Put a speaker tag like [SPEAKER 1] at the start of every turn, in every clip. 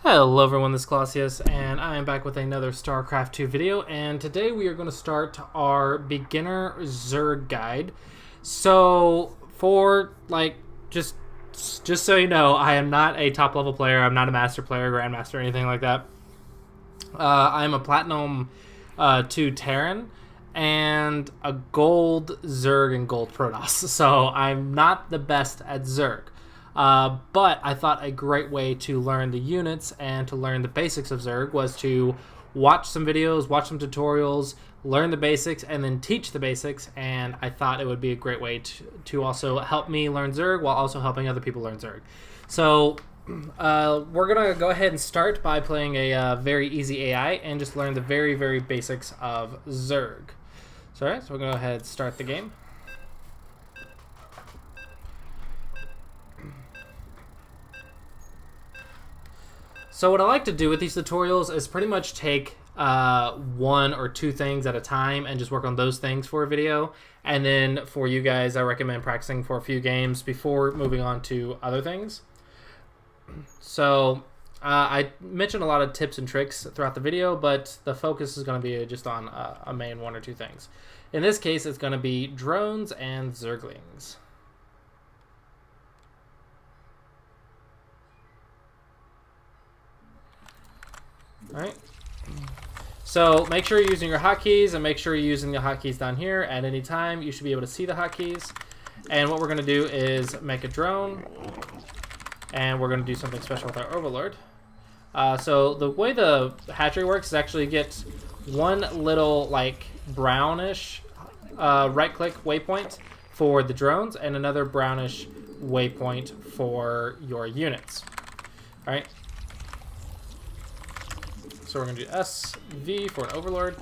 [SPEAKER 1] Hello everyone, this is Clausius, and I am back with another StarCraft 2 video, and today we are going to start our beginner Zerg guide. So, just so you know, I am not a top level player, I'm not a master player, grandmaster, or anything like that. I'm a Platinum 2 Terran, and a Gold Zerg and Gold Protoss, so I'm not the best at Zerg. But I thought a great way to learn the units and to learn the basics of Zerg was to watch some videos, watch some tutorials, learn the basics, and then teach the basics. And I thought it would be a great way to also help me learn Zerg while also helping other people learn Zerg. So we're going to go ahead and start by playing a very easy AI and just learn the very, very basics of Zerg. So, alright, so we're going to go ahead and start the game. So what I like to do with these tutorials is pretty much take one or two things at a time and just work on those things for a video. And then for you guys, I recommend practicing for a few games before moving on to other things. So I mentioned a lot of tips and tricks throughout the video, but the focus is going to be just on a main one or two things. In this case, it's going to be drones and Zerglings. Alright, so make sure you're using your hotkeys and make sure you're using the hotkeys down here at any time. You should be able to see the hotkeys. And what we're going to do is make a drone, and we're going to do something special with our Overlord. So the way the hatchery works is actually get one little like brownish right-click waypoint for the drones and another brownish waypoint for your units. Alright. So we're going to do SV for an Overlord,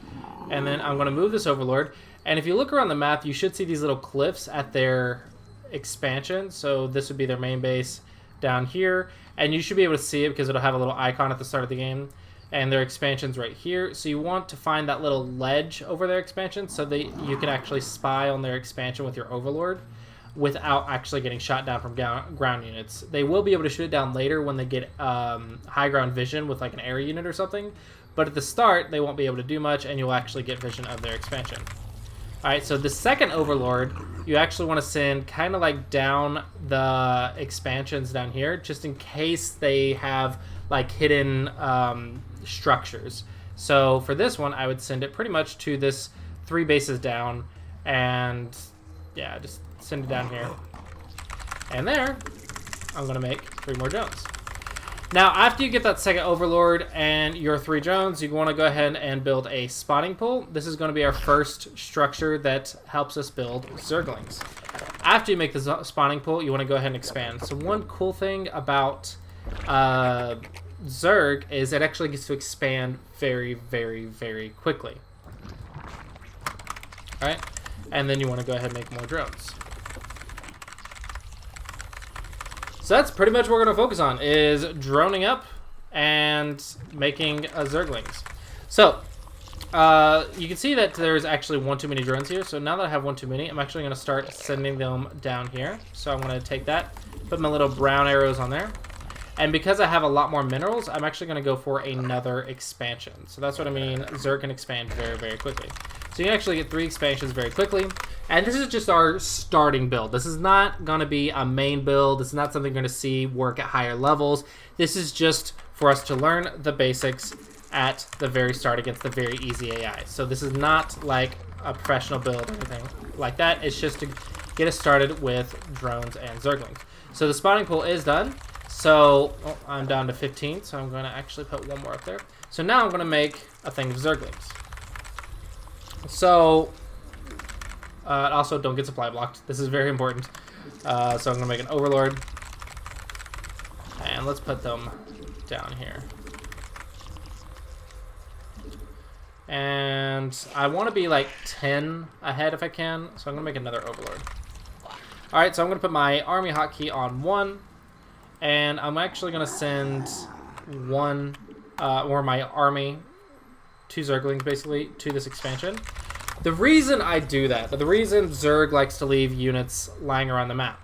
[SPEAKER 1] and then I'm going to move this Overlord. And if you look around the map, you should see these little cliffs at their expansion. So this would be their main base down here, and you should be able to see it because it'll have a little icon at the start of the game. And their expansion's right here. So you want to find that little ledge over their expansion so that you can actually spy on their expansion with your Overlord without actually getting shot down from ground units. They will be able to shoot it down later when they get high ground vision with like an air unit or something, but at the start they won't be able to do much, and you'll actually get vision of their expansion. Alright, so the second Overlord you actually want to send kind of like down the expansions down here, just in case they have like hidden structures. So for this one I would send it pretty much to this 3 bases down, and yeah, just send it down here. And there, I'm going to make 3 more drones. Now, after you get that second Overlord and your 3 drones, you want to go ahead and build a spawning pool. This is going to be our first structure that helps us build Zerglings. After you make the spawning pool, you want to go ahead and expand. So one cool thing about Zerg is it actually gets to expand very, very, very quickly. Alright, and then you want to go ahead and make more drones. So that's pretty much what we're going to focus on, is droning up and making Zerglings. So, you can see that there's actually one too many drones here. So now that I have one too many, I'm actually going to start sending them down here. So I'm going to take that, put my little brown arrows on there. And because I have a lot more minerals, I'm actually going to go for another expansion. So that's what I mean, Zerg can expand very, very quickly. So you can actually get 3 expansions very quickly. And this is just our starting build. This is not going to be a main build. This is not something you're going to see work at higher levels. This is just for us to learn the basics at the very start against the very easy AI. So this is not like a professional build or anything like that. It's just to get us started with drones and Zerglings. So the spawning pool is done. So I'm down to 15, so I'm going to actually put 1 more up there. So now I'm going to make a thing of Zerglings. So, also don't get supply blocked. This is very important. So I'm going to make an Overlord. And let's put them down here. And I want to be like 10 ahead if I can. So I'm going to make another Overlord. Alright, so I'm going to put my army hotkey on 1. And I'm actually going to send my army, 2 Zerglings basically, to this expansion. The reason I do that, the reason Zerg likes to leave units lying around the map,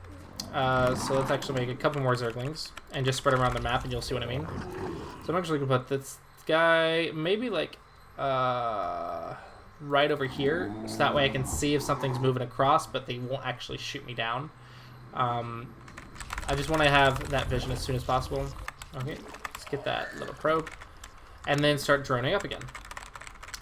[SPEAKER 1] So let's actually make a couple more Zerglings and just spread around the map, and you'll see what I mean. So I'm actually gonna put this guy maybe like right over here, so that way I can see if something's moving across, but they won't actually shoot me down. I just want to have that vision as soon as possible. Okay, let's get that little probe, and then start droning up again.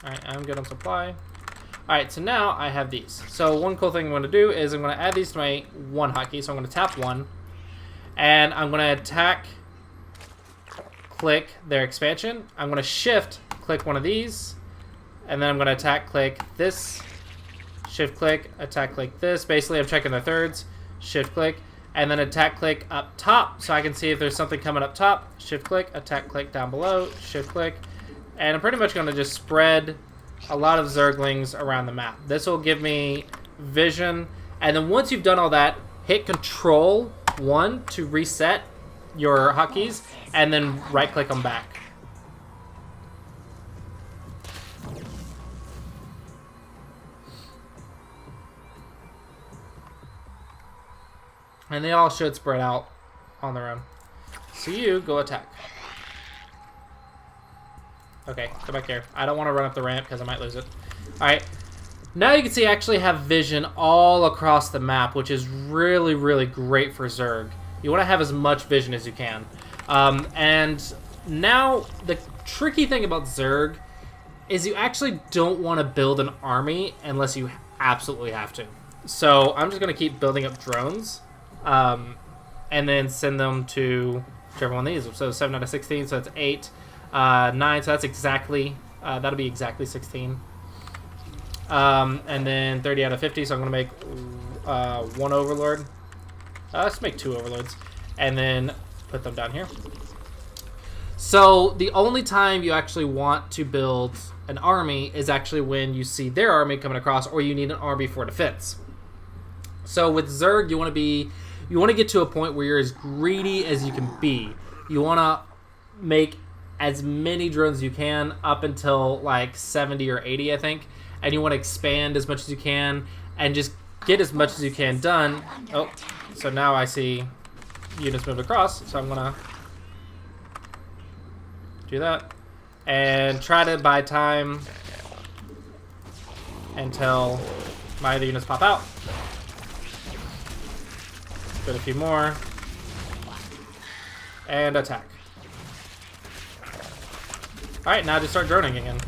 [SPEAKER 1] All right, I'm good on supply. All right, so now I have these. So one cool thing I'm going to do is I'm going to add these to my one hotkey. So I'm going to tap one, and I'm going to attack, click their expansion. I'm going to shift, click one of these, and then I'm going to attack, click this, shift, click, attack, click this. Basically, I'm checking their thirds, shift, click, and then attack, click up top, so I can see if there's something coming up top. Shift, click, attack, click down below, shift, click, and I'm pretty much going to just spread a lot of Zerglings around the map. This will give me vision, and then once you've done all that, hit Control 1 to reset your hotkeys, and then right-click them back. And they all should spread out on their own. So you go attack. Okay, come back here. I don't want to run up the ramp because I might lose it. Alright. Now you can see I actually have vision all across the map, which is really, really great for Zerg. You want to have as much vision as you can. And now, the tricky thing about Zerg is you actually don't want to build an army unless you absolutely have to. So I'm just going to keep building up drones. And then send them to whichever one of these. So 7 out of 16, so that's 8. 9, so that's exactly, that'll be exactly 16. And then 30 out of 50, so I'm going to make 1 Overlord. Let's make 2 Overlords. And then put them down here. So the only time you actually want to build an army is actually when you see their army coming across, or you need an army for defense. So with Zerg, you want to get to a point where you're as greedy as you can be. You want to make as many drones as you can up until like 70 or 80, I think. And you want to expand as much as you can and just get as much as you can done. Oh, so now I see units move across. So I'm going to do that. And try to buy time until my other units pop out. Put a few more. And attack. Alright, now just start droning again.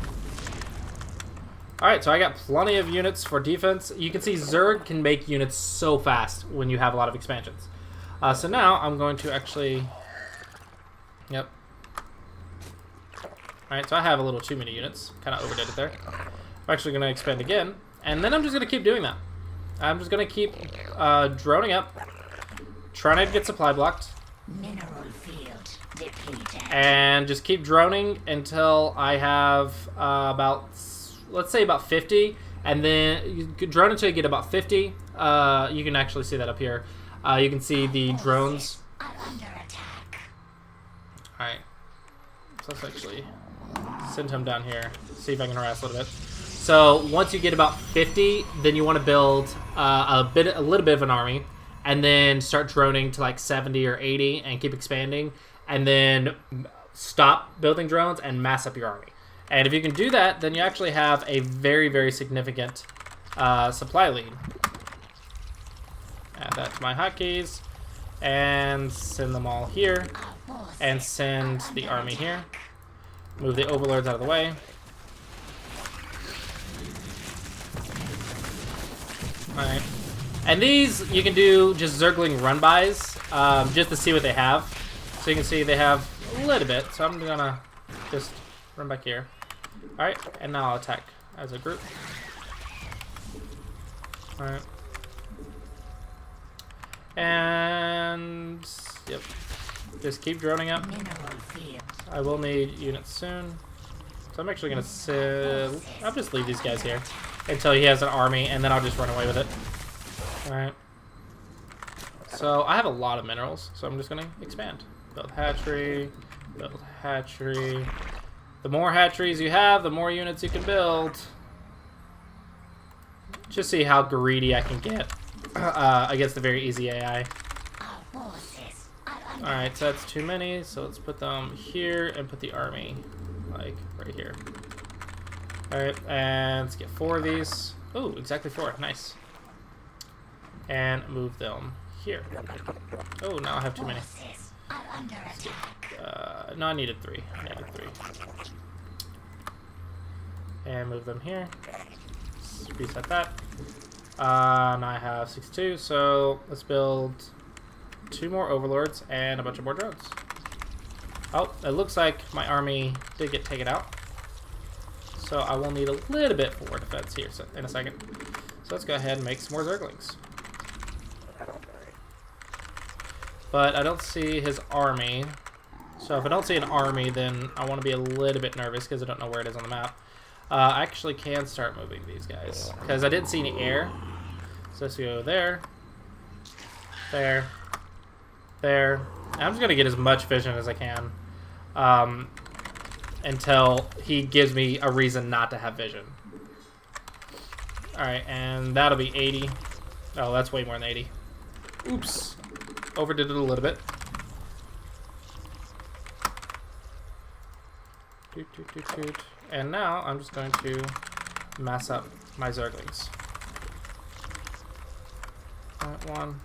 [SPEAKER 1] Alright, so I got plenty of units for defense. You can see Zerg can make units so fast when you have a lot of expansions. So now I'm going to actually... Yep. Alright, so I have a little too many units. Kind of overdid it there. I'm actually going to expand again. And then I'm just going to keep doing that. I'm just going to keep droning up. Trying to get supply blocked.
[SPEAKER 2] Mineral field depleted.
[SPEAKER 1] And just keep droning until I have about, let's say about 50. And then you can drone until you get about 50. You can actually see that up here. You can see the drones.
[SPEAKER 2] Are under attack.
[SPEAKER 1] Alright. So let's actually send him down here. See if I can harass a little bit. So once you get about 50, then you want to build a little bit of an army. And then start droning to like 70 or 80 and keep expanding. And then stop building drones and mass up your army. And if you can do that, then you actually have a very, very significant supply lead. Add that to my hotkeys. And send them all here. And send the army here. Move the overlords out of the way. Alright. And these, you can do just Zergling run-bys, just to see what they have. So you can see they have a little bit, so I'm gonna just run back here. Alright, and now I'll attack as a group. Alright. And, yep. Just keep droning up. I will need units soon. So I'm actually gonna I'll just leave these guys here until he has an army, and then I'll just run away with it. Alright. So I have a lot of minerals, so I'm just going to expand. Build hatchery, build hatchery. The more hatcheries you have, the more units you can build. Just see how greedy I can get against the very easy AI. Alright, so that's too many, so let's put them here and put the army, like, right here. Alright, and let's get 4 of these. Oh, exactly 4. Nice. And move them here. Oh, now I have too many. No, I needed 3. And move them here. Reset that. Now I have 62, so let's build 2 more overlords and a bunch of more drones. Oh, it looks like my army did get taken out. So I will need a little bit more defense here in a second. So let's go ahead and make some more Zerglings. But I don't see his army. So if I don't see an army, then I want to be a little bit nervous because I don't know where it is on the map. I actually can start moving these guys because I didn't see any air. So let's go there, there, there. I'm just going to get as much vision as I can until he gives me a reason not to have vision. Alright, and that'll be 80. Oh, that's way more than 80. Oops. Overdid it a little bit. And now I'm just going to mass up my Zerglings. Alright, 1.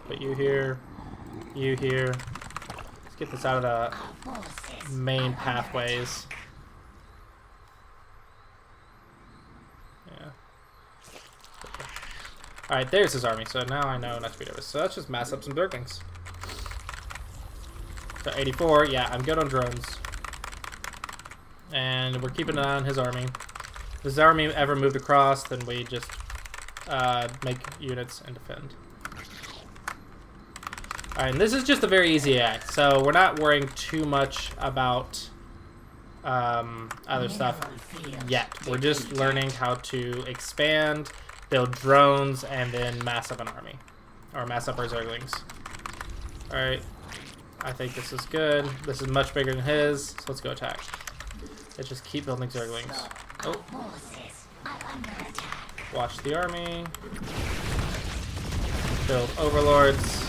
[SPEAKER 1] Put you here. You here. Let's get this out of the main pathways. Yeah. Alright, there's his army, so now I know not to be nervous. So let's just mass up some Zerglings. So 84, yeah, I'm good on drones. And we're keeping an eye on his army. If his army ever moved across, then we just make units and defend. Alright, and this is just a very easy act, so we're not worrying too much about other stuff yet. We're just learning how to expand, build drones, and then mass up an army. Or mass up our Zerglings. Alright, I think this is good. This is much bigger than his, so let's go attack. Let's just keep building Zerglings. Oh. Watch the army. Build overlords.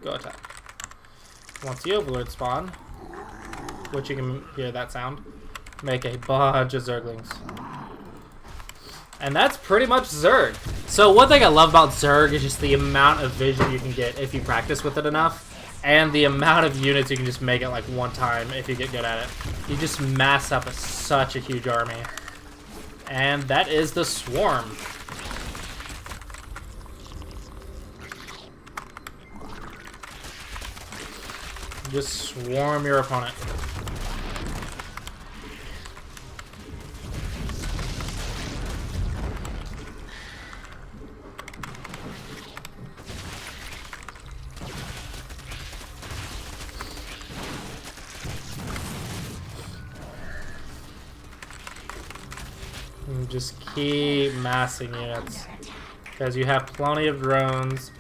[SPEAKER 1] Go attack. Once the overlords spawn, which you can hear that sound, make a bunch of Zerglings. And that's pretty much Zerg. So one thing I love about Zerg is just the amount of vision you can get if you practice with it enough. And the amount of units you can just make it like one time if you get good at it. You just mass up such a huge army. And that is the Swarm. Just swarm your opponent. And just keep massing units because you have plenty of drones.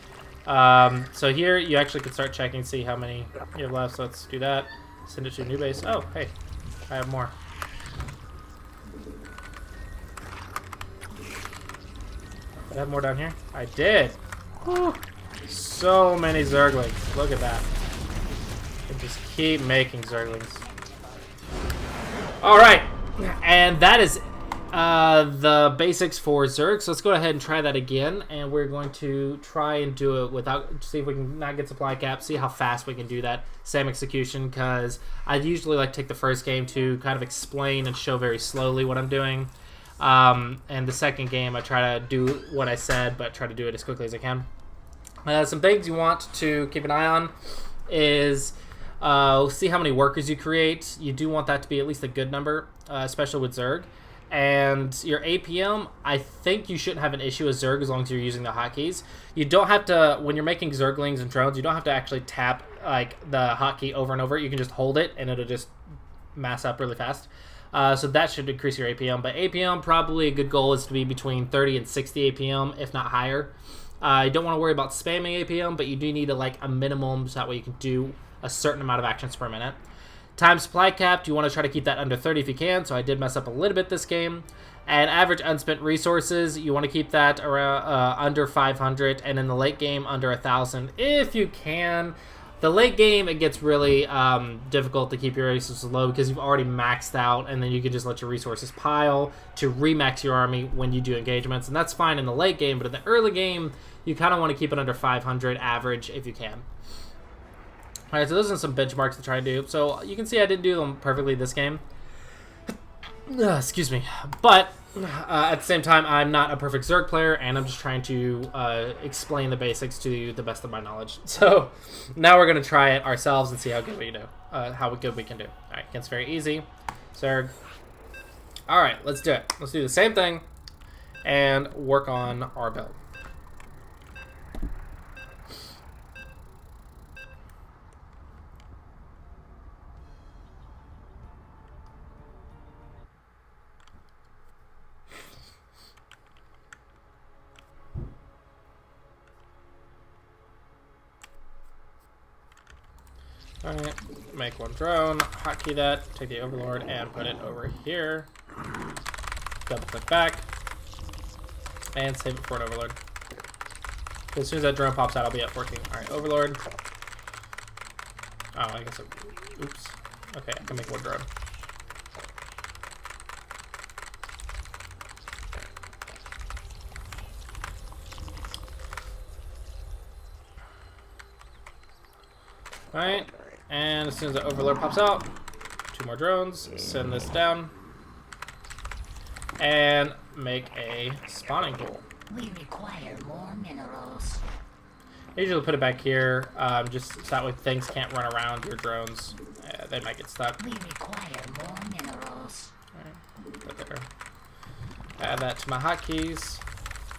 [SPEAKER 1] So here you actually can start checking, see how many you have left. So let's do that. Send it to a new base. Oh, hey, I have more. Did I have more down here? I did. Whew. So many Zerglings. Look at that. And just keep making Zerglings. All right, and that is the basics for Zerg. So let's go ahead and try that again, and we're going to try and do it without, see if we can not get supply cap, see how fast we can do that same execution, because I usually like to take the first game to kind of explain and show very slowly what I'm doing, and the second game I try to do what I said but try to do it as quickly as I can. Some things you want to keep an eye on is see how many workers you create. You do want that to be at least a good number, especially with Zerg. And your APM, I think you shouldn't have an issue with Zerg as long as you're using the hotkeys. You don't have to, when you're making Zerglings and drones, you don't have to actually tap like the hotkey over and over. You can just hold it and it'll just mass up really fast. So that should increase your APM. But APM, probably a good goal is to be between 30 and 60 APM, if not higher. You don't want to worry about spamming APM, but you do need like a minimum so that way you can do a certain amount of actions per minute. Time supply capped, you want to try to keep that under 30 if you can, so I did mess up a little bit this game. And average unspent resources, you want to keep that around under 500, and in the late game, under 1,000 if you can. The late game, it gets really difficult to keep your resources low because you've already maxed out, and then you can just let your resources pile to remax your army when you do engagements, and that's fine in the late game, but in the early game, you kind of want to keep it under 500 average if you can. Alright, so those are some benchmarks to try and do. So you can see I didn't do them perfectly this game. Excuse me. But at the same time, I'm not a perfect Zerg player, and I'm just trying to explain the basics to the best of my knowledge. So now we're going to try it ourselves and see how good we do. How good we can do. Alright, it's very easy. Zerg. Alright, let's do it. Let's do the same thing and work on our build. Alright, make one drone, hotkey that, take the overlord and put it over here. Double click back, and save it for an overlord. As soon as that drone pops out, I'll be at 14. Alright, overlord. Oh, I guess oops. Okay, I can make one drone. Alright. And as soon as the overlord pops out, 2 more drones, send this down, and make a spawning pool.
[SPEAKER 2] We require more minerals.
[SPEAKER 1] I usually put it back here, just so that way things can't run around your drones. They might get stuck.
[SPEAKER 2] We require more minerals.
[SPEAKER 1] Alright, put there. Add that to my hotkeys,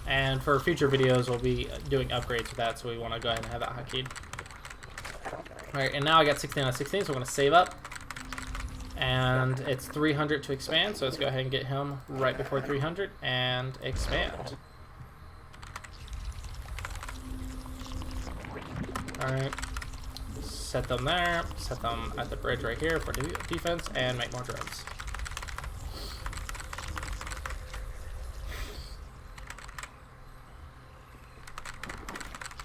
[SPEAKER 1] and for future videos, we'll be doing upgrades with that, so we want to go ahead and have that hotkeyed. Alright, and now I got 16 out of 16, so we're going to save up. And it's 300 to expand, so let's go ahead and get him right before 300 and expand. Alright, set them there, set them at the bridge right here for defense, and make more drones.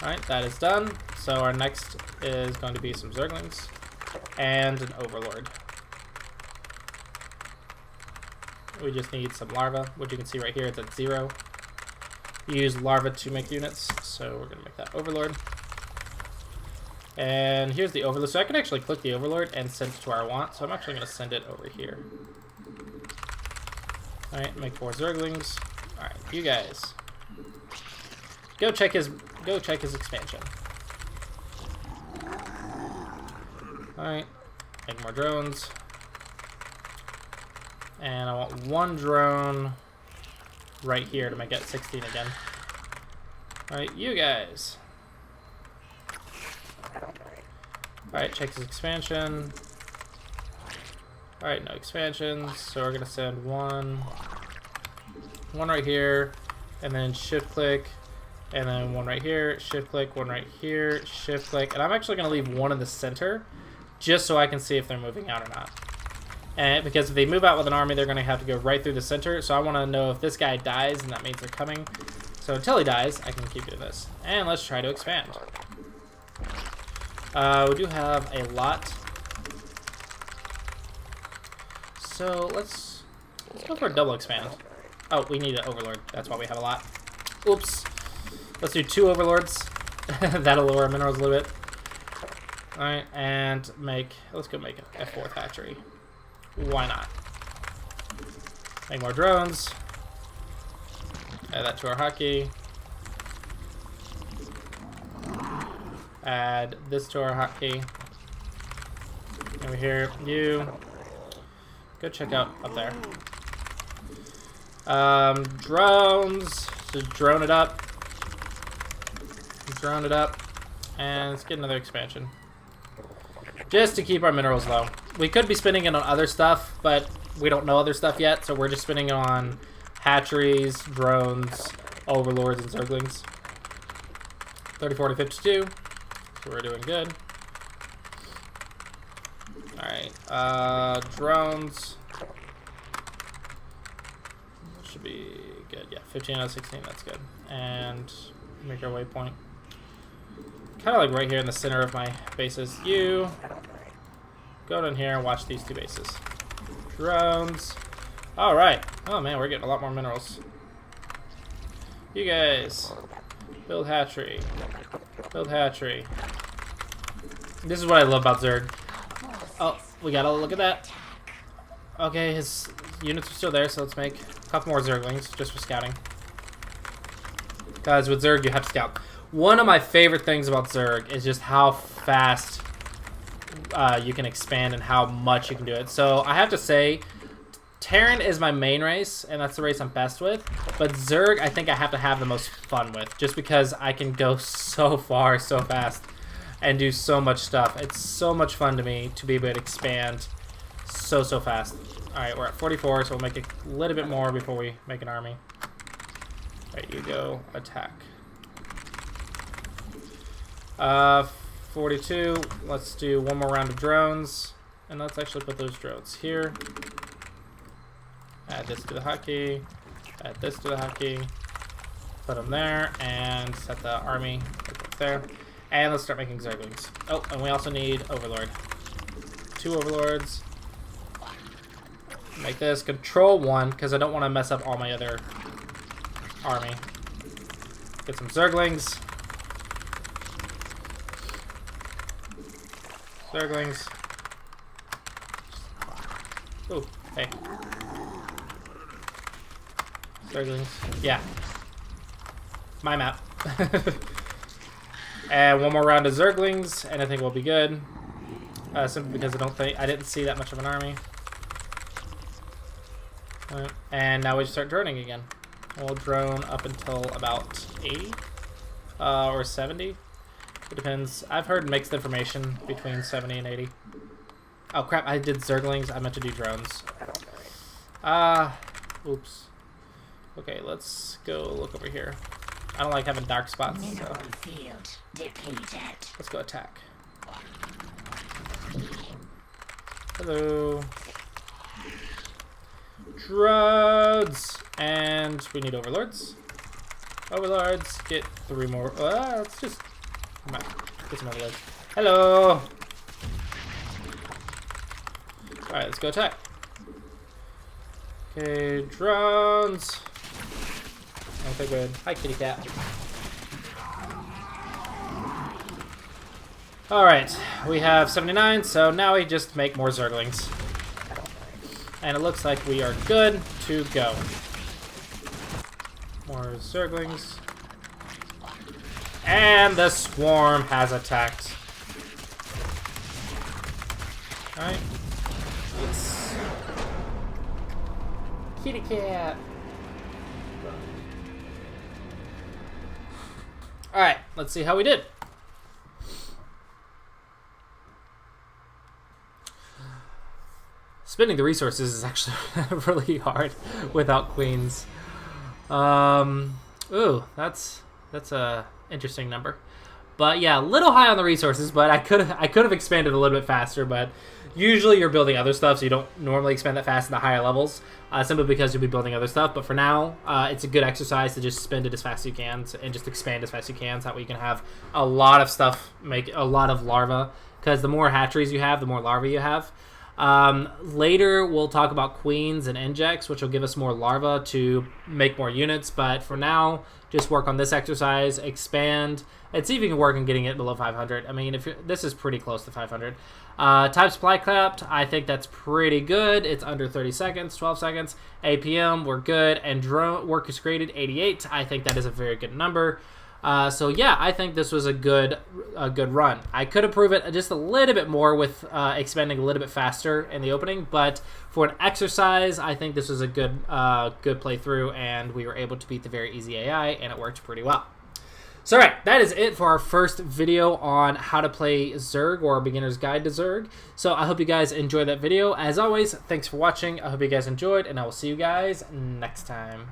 [SPEAKER 1] Alright, that is done. So our next is going to be some Zerglings and an Overlord. We just need some larva, which you can see right here, it's at 0. You use larva to make units, so we're going to make that Overlord. And here's the Overlord. So I can actually click the Overlord and send it to where I want, so I'm actually going to send it over here. Alright, make 4 Zerglings. Alright, you guys. Go check his expansion. Alright, make more drones. And I want 1 drone right here to make it 16 again. Alright, you guys. Alright, check his expansion. Alright, no expansions, so we're gonna send one right here, and then shift click, and then one right here, shift click, one right here, shift click, and I'm actually gonna leave one in the center, just so I can see if they're moving out or not. And because if they move out with an army, they're gonna have to go right through the center, so I wanna know if this guy dies, and that means they're coming. So until he dies, I can keep doing this. And let's try to expand. We do have a lot. So let's go for a double expand. Oh, we need an overlord. That's why we have a lot. Oops. Let's do 2 overlords. That'll lower our minerals a little bit. Alright, and let's go make a 4th hatchery. Why not? Make more drones. Add that to our hotkey. Add this to our hotkey. Over here, you. Go check out up there. Drones. Just drone it up. Drone it up. And let's get another expansion. Just to keep our minerals low. We could be spending it on other stuff, but we don't know other stuff yet, so we're just spending it on hatcheries, drones, overlords, and zerglings. 34 to 52. So we're doing good. Alright. Drones. Should be good. Yeah, 15 out of 16. That's good. And make our waypoint. Kind of like right here in the center of my bases. You go down here and watch these two bases. Drones. All right. Oh man, we're getting a lot more minerals. You guys, build hatchery. Build hatchery. This is what I love about Zerg. Oh, we gotta look at that. Okay, his units are still there, so let's make a couple more Zerglings just for scouting. Guys, with Zerg, you have to scout. One of my favorite things about Zerg is just how fast you can expand and how much you can do it. So I have to say, Terran is my main race, and that's the race I'm best with. But Zerg, I think I have to have the most fun with, just because I can go so far, so fast, and do so much stuff. It's so much fun to me to be able to expand so fast. Alright, we're at 44, so we'll make a little bit more before we make an army. Alright, you go attack. 42, let's do one more round of drones. And let's actually put those drones here. Add this to the hotkey. Add this to the hotkey. Put them there, and set the army up there. And let's start making Zerglings. Oh, and we also need Overlord. 2 Overlords. Make this Control 1, because I don't want to mess up all my other army. Get some Zerglings. Zerglings. Oh, hey. Zerglings. Yeah. My map. And one more round of Zerglings, and I think we'll be good. Simply because I didn't see that much of an army. And now we start droning again. We'll drone up until about 80 or 70. It depends. I've heard mixed information between 70 and 80. Oh crap! I did Zerglings. I meant to do drones. Oops. Okay, let's go look over here. I don't like having dark spots. So. Let's go attack. Hello. Drones! And we need overlords. Overlords, get 3 more. Let's just come on, get some overlords. Hello! Alright, let's go attack. Okay, drones. Okay, good. Hi, kitty cat. Alright, we have 79, so now we just make more Zerglings. And it looks like we are good to go. More Zerglings. And the swarm has attacked. Alright. Yes. Kitty cat. Alright, let's see how we did. Spending the resources is actually really hard without queens. Ooh, that's a interesting number. But yeah, a little high on the resources, but I could have expanded a little bit faster, but usually you're building other stuff, so you don't normally expand that fast in the higher levels, simply because you'll be building other stuff. But for now, it's a good exercise to just spend it as fast as you can and just expand as fast as you can, so that way you can have a lot of stuff, make a lot of larvae, because the more hatcheries you have, the more larvae you have. Later we'll talk about queens and injects, which will give us more larvae to make more units, but for now just work on this exercise, expand, and see if you can work on getting it below 500. I mean, this is pretty close to 500. Time supply capped, I think that's pretty good. It's under 30 seconds, 12 seconds. APM, we're good, and drone work is created 88. I think that is a very good number. So yeah, I think this was a good run. I could improve it just a little bit more with expanding a little bit faster in the opening, but for an exercise, I think this was a good playthrough, and we were able to beat the very easy AI, and it worked pretty well. So alright, that is it for our first video on how to play Zerg, or a beginner's guide to Zerg. So I hope you guys enjoyed that video. As always, thanks for watching. I hope you guys enjoyed, and I will see you guys next time.